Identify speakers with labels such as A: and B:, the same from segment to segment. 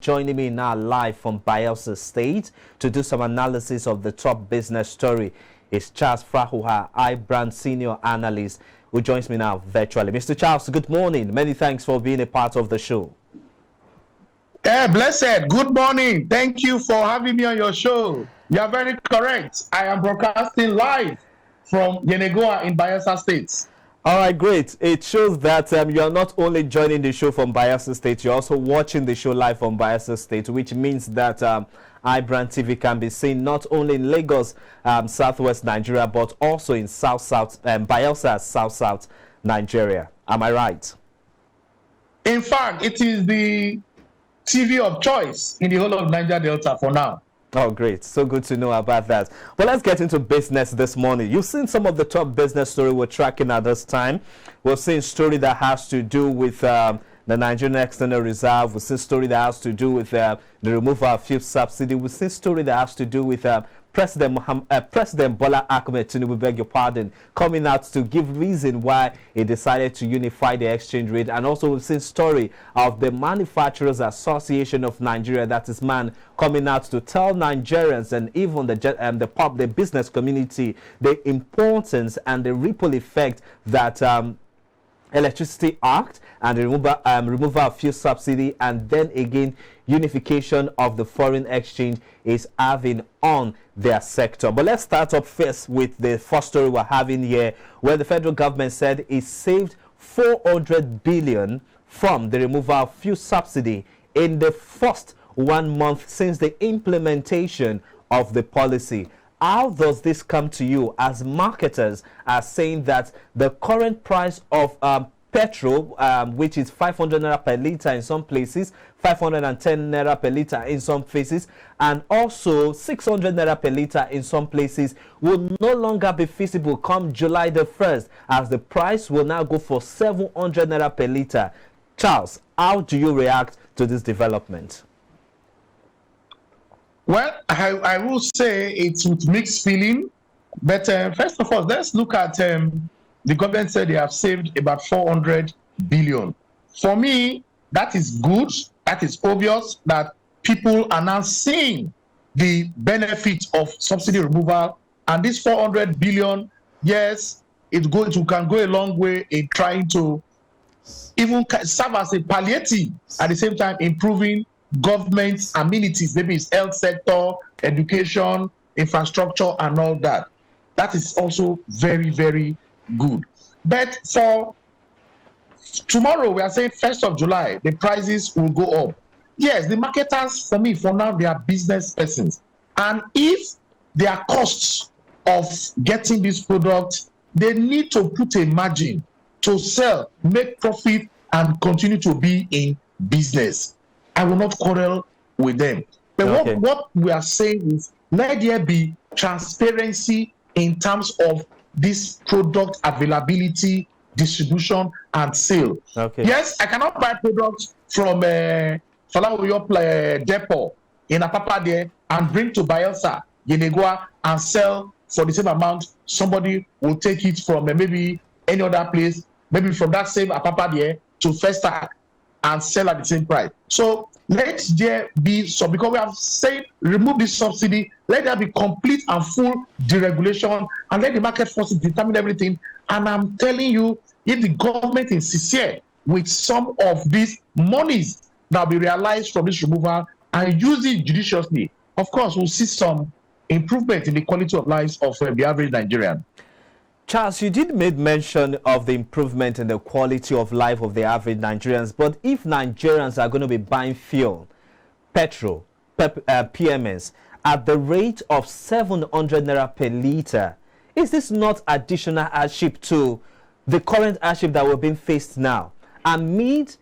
A: Joining me now live from Bayelsa State to do some analysis of the top business story is Charles Frahuha, iBrand Senior Analyst, who joins me now virtually. Mr. Charles, good morning. Many thanks for being a part of the show.
B: Blessed, good morning. Thank you for having me on your show. You are very correct. I am broadcasting live from Yenegoa in Bayelsa State.
A: All right, great. It shows that you are not only joining the show from Bayelsa State, you're also watching the show live from Bayelsa State, which means that iBrandTV can be seen not only in Lagos, southwest Nigeria, but also in Bayelsa, south Nigeria. Am I right?
B: In fact, it is the TV of choice in the whole of Niger Delta for now.
A: Oh, great. So good to know about that. Well, let's get into business this morning. You've seen some of the top business story we're tracking at this time. We've seen story that has to do with the Nigerian External Reserve. We've seen story that has to do with the removal of fuel subsidy. We've seen story that has to do with President Bola Ahmed Tinubu, beg your pardon, coming out to give reason why he decided to unify the exchange rate. And also we've seen story of the Manufacturers Association of Nigeria, that is MAN, coming out to tell Nigerians and even the business community the importance and the ripple effect that Electricity Act and the removal of fuel subsidy, and then again unification of the foreign exchange is having on their sector. But let's start up first with the first story we're having here, where the federal government said it saved 400 billion from the removal of fuel subsidy in the first 1 month since the implementation of the policy. How does this come to you, as marketers are saying that the current price of petrol, which is 500 naira per litre in some places, 510 naira per litre in some places, and also 600 naira per litre in some places, will no longer be feasible come July the 1st, as the price will now go for 700 naira per litre. Charles, how do you react to this development?
B: Well, I will say it's with mixed feeling. But first of all, let's look at the government said they have saved about 400 billion. For me, that is good. That is obvious that people are now seeing the benefit of subsidy removal. And this 400 billion, yes, it can go a long way in trying to even serve as a palliative, at the same time improving government amenities, maybe it's health sector, education, infrastructure, and all that. That is also very, very good. But for tomorrow, we are saying 1st of July, the prices will go up. Yes, the marketers, for me, for now, they are business persons. And if their costs of getting this product, they need to put a margin to sell, make profit, and continue to be in business. I will not quarrel with them. But okay, what we are saying is, let there be transparency in terms of this product availability, distribution, and sale. Okay. Yes, I cannot buy products from Falawiyo depot in Apapa there and bring to Bayelsa, Yenegoa, and sell for the same amount. Somebody will take it from maybe any other place, maybe from that same Apapa there to Festac, and sell at the same price. So let there be some, because we have said remove this subsidy, let there be complete and full deregulation, and let the market forces determine everything. And I'm telling you, if the government is sincere with some of these monies that will be realized from this removal and use it judiciously, of course, we'll see some improvement in the quality of lives of the average Nigerian.
A: Charles, you did make mention of the improvement in the quality of life of the average Nigerians, but if Nigerians are going to be buying fuel, petrol, PMS at the rate of 700 naira per litre, is this not additional hardship to the current hardship that we're being faced now, amid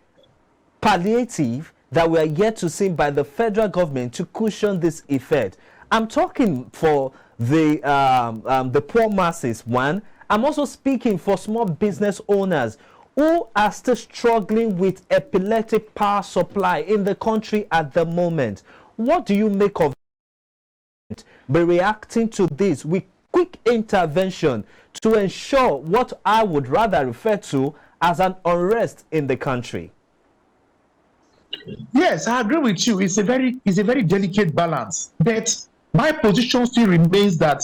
A: palliative that we are yet to see by the federal government to cushion this effect? I'm talking for the poor masses, one. I'm also speaking for small business owners who are still struggling with epileptic power supply in the country at the moment. What do you make of it? By reacting to this with quick intervention to ensure what I would rather refer to as an unrest in the country?
B: Yes, I agree with you. It's a very delicate balance. But my position still remains that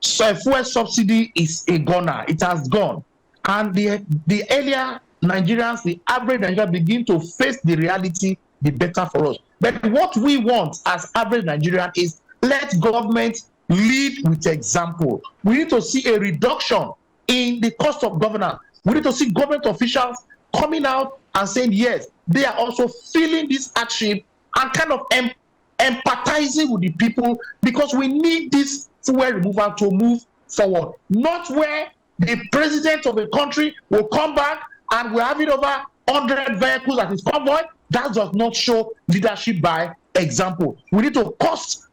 B: fuel subsidy is a goner. It has gone. And the earlier Nigerians, the average Nigerian begin to face the reality, the better for us. But what we want as average Nigerian is let government lead with example. We need to see a reduction in the cost of governance. We need to see government officials coming out and saying, yes, they are also feeling this hardship and kind of empathizing with the people, because we need this fuel removal to move forward. Not where the president of a country will come back and we're having over 100 vehicles at his convoy. That does not show leadership by example. We need to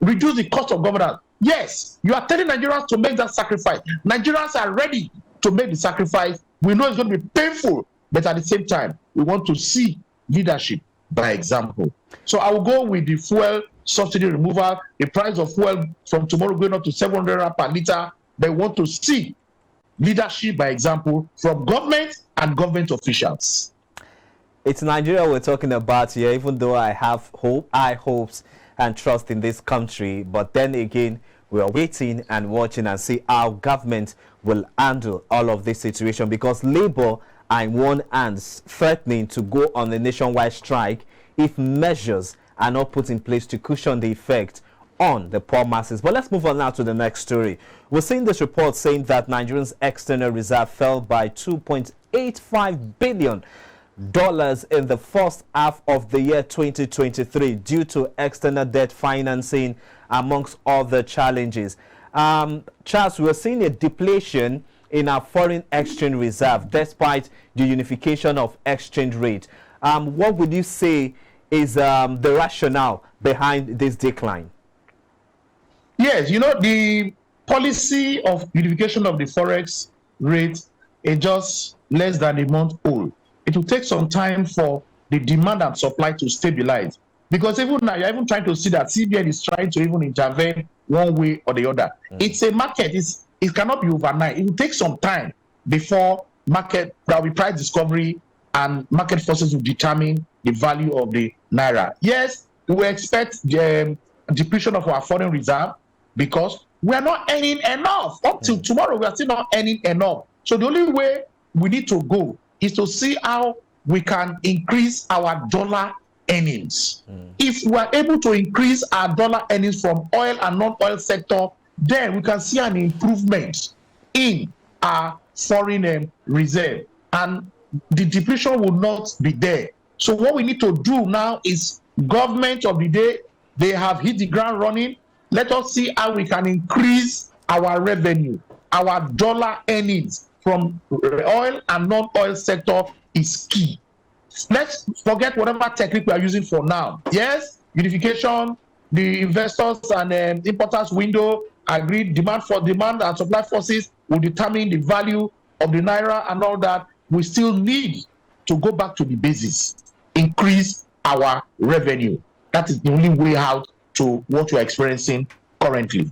B: reduce the cost of governance. Yes, you are telling Nigerians to make that sacrifice. Nigerians are ready to make the sacrifice. We know it's going to be painful, but at the same time, we want to see leadership by example. So I will go with the fuel subsidy removal, the price of fuel from tomorrow going up to 700 per litre. They want to see leadership by example from government and government officials.
A: It's Nigeria we're talking about here, even though I have hopes and trust in this country. But then again, we are waiting and watching and see how government will handle all of this situation, because Labour are in one hand threatening to go on a nationwide strike if measures are not put in place to cushion the effect on the poor masses. But let's move on now to the next story. We're seeing this report saying that Nigeria's external reserve fell by $2.85 billion in the first half of the year 2023 due to external debt financing, amongst other challenges. Charles, we're seeing a depletion in our foreign exchange reserve despite the unification of exchange rate. What would you say is the rationale behind this decline?
B: Yes, the policy of unification of the forex rate is just less than a month old. It will take some time for the demand and supply to stabilize, because even now you're even trying to see that CBN is trying to even intervene one way or the other. It's a market. It cannot be overnight. It will take some time before there will be price discovery and market forces will determine the value of the naira. Yes, we expect the depletion of our foreign reserve because we are not earning enough. Up till tomorrow, we are still not earning enough. So the only way we need to go is to see how we can increase our dollar earnings. If we are able to increase our dollar earnings from oil and non-oil sector, then we can see an improvement in our foreign reserve, and the depletion will not be there. So what we need to do now is government of the day, they have hit the ground running. Let us see how we can increase our revenue. Our dollar earnings from oil and non-oil sector is key. Let's forget whatever technique we are using for now. Yes, unification, the investors and importers window agreed, demand and supply forces will determine the value of the naira and all that. We still need to go back to the basis, increase our revenue. That is the only way out to what we're experiencing currently.